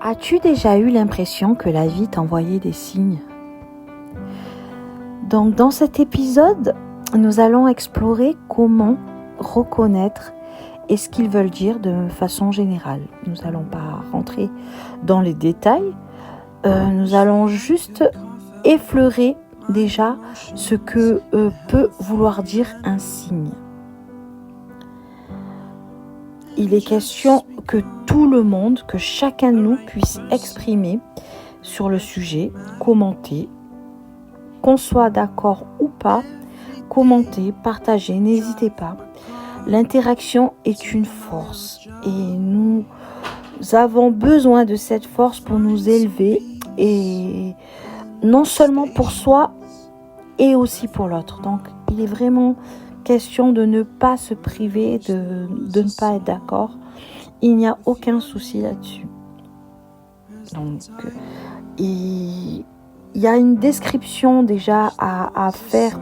As-tu déjà eu l'impression que la vie t'envoyait des signes ? Donc dans cet épisode, nous allons explorer comment reconnaître et ce qu'ils veulent dire de façon générale. Nous n'allons pas rentrer dans les détails, nous allons juste effleurer déjà ce que peut vouloir dire un signe. Il est question que tout le monde, que chacun de nous puisse exprimer sur le sujet, commenter, qu'on soit d'accord ou pas, commenter, partager, n'hésitez pas. L'interaction est une force et nous avons besoin de cette force pour nous élever et non seulement pour soi et aussi pour l'autre. Donc il est vraiment question de ne pas se priver, de ne pas être d'accord. Il n'y a aucun souci là-dessus. Donc, il y a une description déjà à faire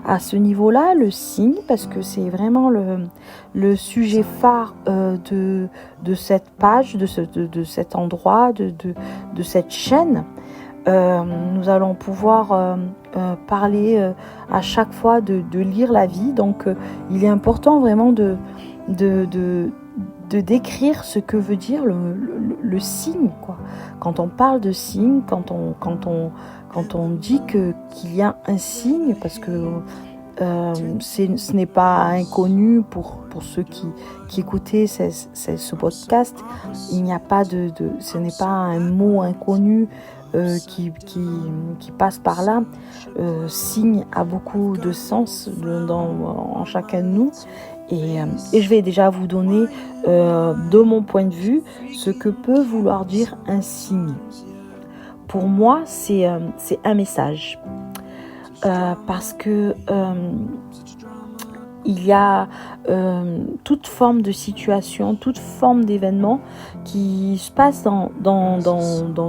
à ce niveau-là, le signe, parce que c'est vraiment le sujet phare de cette page, de cet endroit, de cette chaîne. Nous allons pouvoir parler à chaque fois de lire la vie. Donc, il est important vraiment de décrire ce que veut dire le signe, quoi. Quand on parle de signe, quand on dit qu'il y a un signe, parce que ce n'est pas inconnu pour ceux qui écoutaient ce podcast. Il n'y a pas ce n'est pas un mot inconnu qui passe par là. Signe a beaucoup de sens en chacun de nous. Et je vais déjà vous donner, de mon point de vue, ce que peut vouloir dire un signe. Pour moi, c'est un message. Parce que il y a toute forme de situation, toute forme d'événement qui se passe dans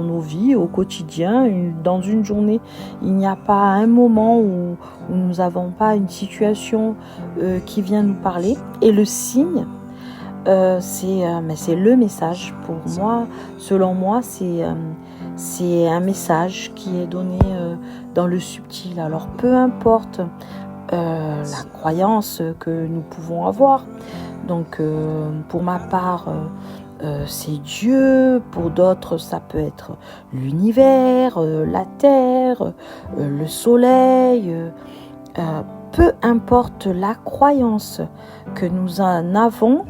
nos vies au quotidien. Dans une journée, il n'y a pas un moment où nous n'avons pas une situation qui vient nous parler. Et le signe, c'est le message. Pour moi, selon moi, c'est un message qui est donné dans le subtil. Alors peu importe la croyance que nous pouvons avoir. Donc pour ma part, c'est Dieu. Pour d'autres, ça peut être l'univers, la terre, le soleil. Peu importe la croyance que nous en avons,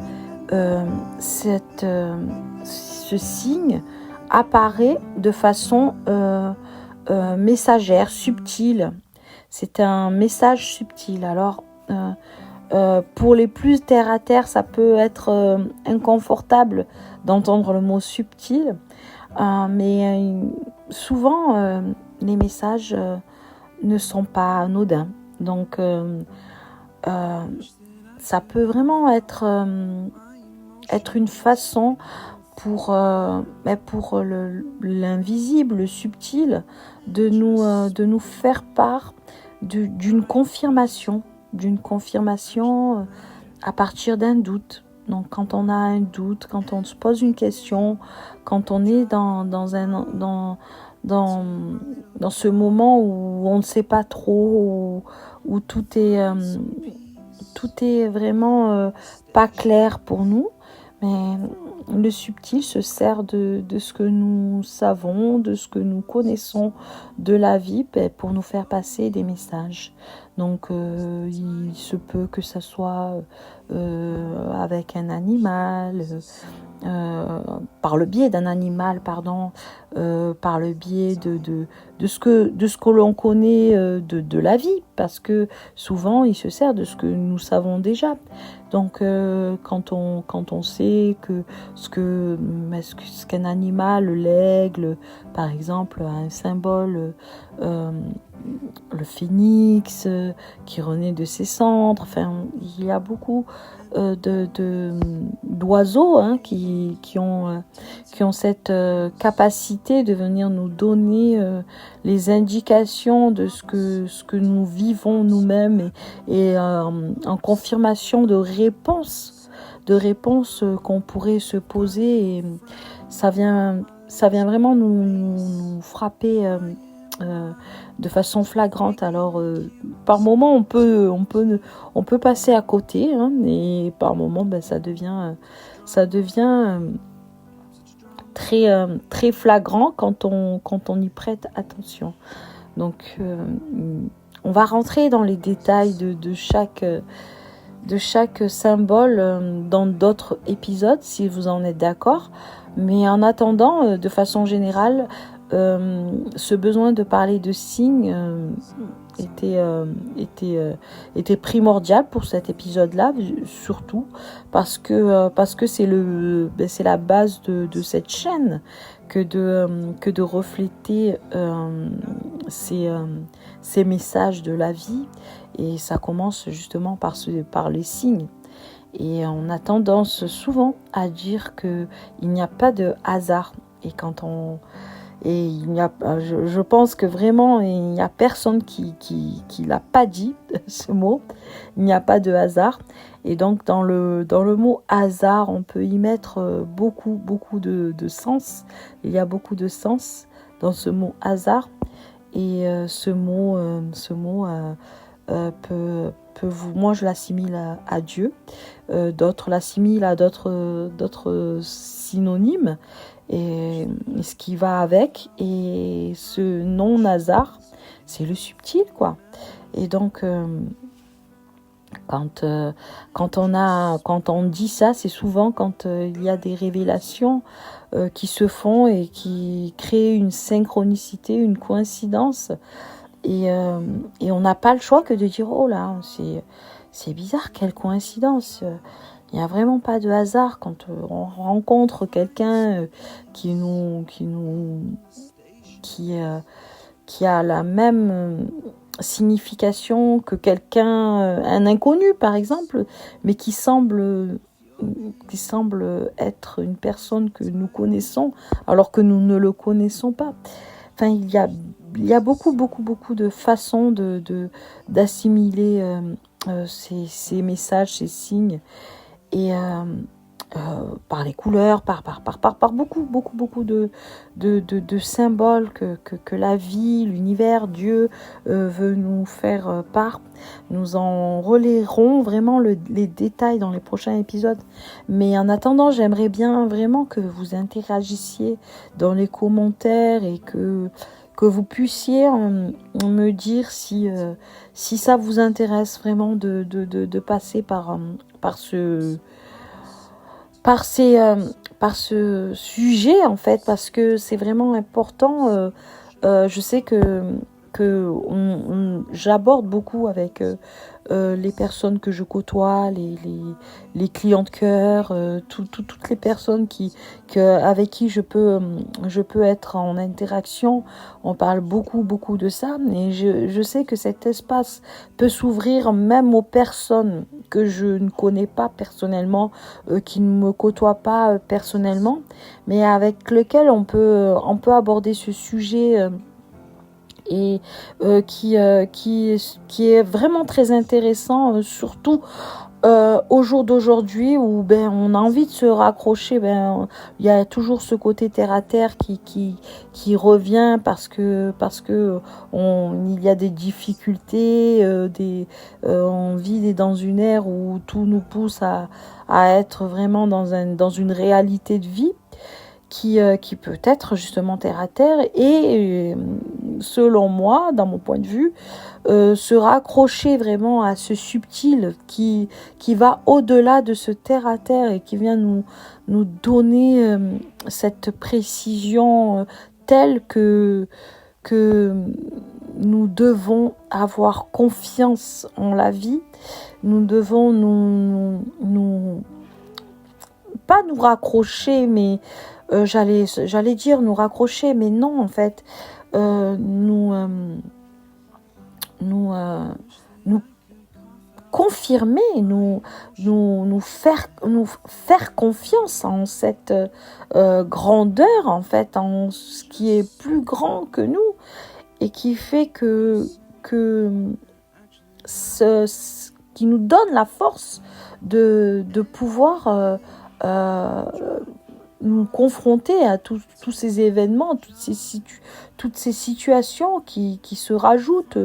ce signe apparaît de façon messagère, subtile. C'est un message subtil. Alors, pour les plus terre à terre, ça peut être inconfortable d'entendre le mot subtil, mais souvent les messages ne sont pas anodins. Donc, ça peut vraiment être une façon pour l'invisible, le subtil, de nous faire part d'une confirmation à partir d'un doute. Donc quand on a un doute, quand on se pose une question, quand on est dans ce moment où on ne sait pas trop, où tout est vraiment pas clair pour nous, mais le subtil se sert de ce que nous savons, de ce que nous connaissons de la vie pour nous faire passer des messages. Donc il se peut que ça soit avec un animal, par le biais d'un animal, par le biais de ce que l'on connaît de la vie, parce que souvent il se sert de ce que nous savons déjà. Donc quand on sait que ce qu'un animal, l'aigle par exemple, a un symbole, le phénix qui renaît de ses cendres, enfin il y a beaucoup d'oiseaux qui ont cette capacité de venir nous donner les indications de ce que nous vivons nous-mêmes et en confirmation de réponses qu'on pourrait se poser. Et ça vient ça vient vraiment nous frapper de façon flagrante. Alors, par moment, on peut passer à côté, hein, et par moment, ça devient très flagrant quand on y prête attention. Donc, on va rentrer dans les détails de chaque symbole dans d'autres épisodes, si vous en êtes d'accord. Mais en attendant, de façon générale, ce besoin de parler de signes était primordial pour cet épisode-là, surtout parce que c'est la base de cette chaîne que de refléter ces messages de la vie, et ça commence justement par les signes. Et on a tendance souvent à dire qu'il n'y a pas de hasard, je pense que vraiment il n'y a personne qui l'a pas dit, ce mot. Il n'y a pas de hasard, et donc dans le mot hasard, on peut y mettre beaucoup de sens. Il y a beaucoup de sens dans ce mot hasard, et ce mot peut moi je l'assimile à Dieu, d'autres l'assimilent à d'autres synonymes, et ce qui va avec. Et ce non-hasard, c'est le subtil, quoi. Et donc quand on dit ça, c'est souvent quand il y a des révélations qui se font et qui créent une synchronicité, une coïncidence, et on n'a pas le choix que de dire oh là, c'est bizarre, quelle coïncidence. Il n'y a vraiment pas de hasard quand on rencontre quelqu'un qui a la même signification que quelqu'un, un inconnu par exemple, mais qui semble être une personne que nous connaissons alors que nous ne le connaissons pas. Enfin, il y a beaucoup de façons d'assimiler ces messages, ces signes, et par les couleurs, par beaucoup de symboles que la vie, l'univers, Dieu veut nous faire part. Nous en relayerons vraiment les détails dans les prochains épisodes. Mais en attendant, j'aimerais bien vraiment que vous interagissiez dans les commentaires, et que vous puissiez me dire si ça vous intéresse vraiment de passer par ce sujet, en fait, parce que c'est vraiment important. Je sais que j'aborde beaucoup avec les personnes que je côtoie, les clients de cœur, toutes les personnes avec qui je peux être en interaction. On parle beaucoup de ça, et je sais que cet espace peut s'ouvrir même aux personnes que je ne connais pas personnellement, qui ne me côtoient pas personnellement, mais avec lesquels on peut aborder ce sujet et qui est vraiment très intéressant, surtout au jour d'aujourd'hui où on a envie de se raccrocher. Il y a toujours ce côté terre à terre qui revient, parce que il y a des difficultés, on vit dans une ère où tout nous pousse à être vraiment dans une réalité de vie qui peut être justement terre à terre, et selon moi, dans mon point de vue, se raccrocher vraiment à ce subtil qui va au-delà de ce terre à terre, et qui vient nous donner cette précision telle que nous devons avoir confiance en la vie. Nous devons pas nous raccrocher, mais j'allais dire nous raccrocher, mais non, en fait, nous confirmer, nous faire confiance en cette grandeur, en fait, en ce qui est plus grand que nous, et qui fait qui nous donne la force de pouvoir nous confronter à tous ces événements, toutes ces situations qui se rajoutent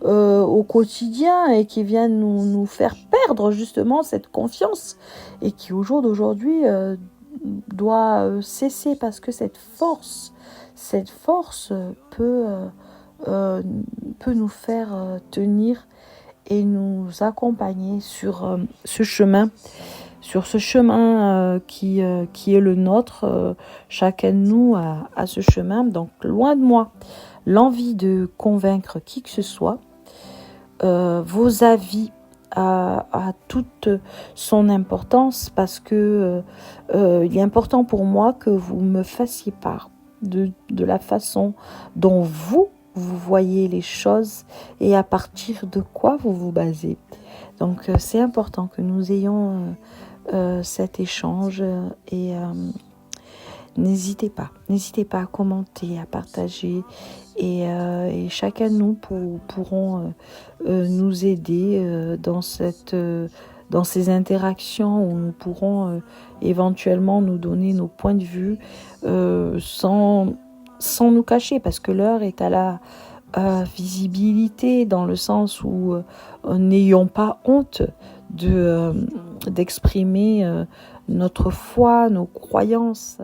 au quotidien et qui viennent nous faire perdre justement cette confiance et qui au jour d'aujourd'hui doit cesser parce que cette force peut nous faire tenir et nous accompagner sur ce chemin qui est le nôtre. Chacun de nous a ce chemin. Donc, loin de moi l'envie de convaincre qui que ce soit. Vos avis a toute son importance parce que il est important pour moi que vous me fassiez part de la façon dont vous voyez les choses et à partir de quoi vous vous basez. Donc, c'est important que nous ayons cet échange et n'hésitez pas à commenter, à partager et chacun de nous pourront nous aider dans ces interactions où nous pourrons éventuellement nous donner nos points de vue sans nous cacher parce que l'heure est à la visibilité dans le sens où n'ayons pas honte d'exprimer notre foi, nos croyances.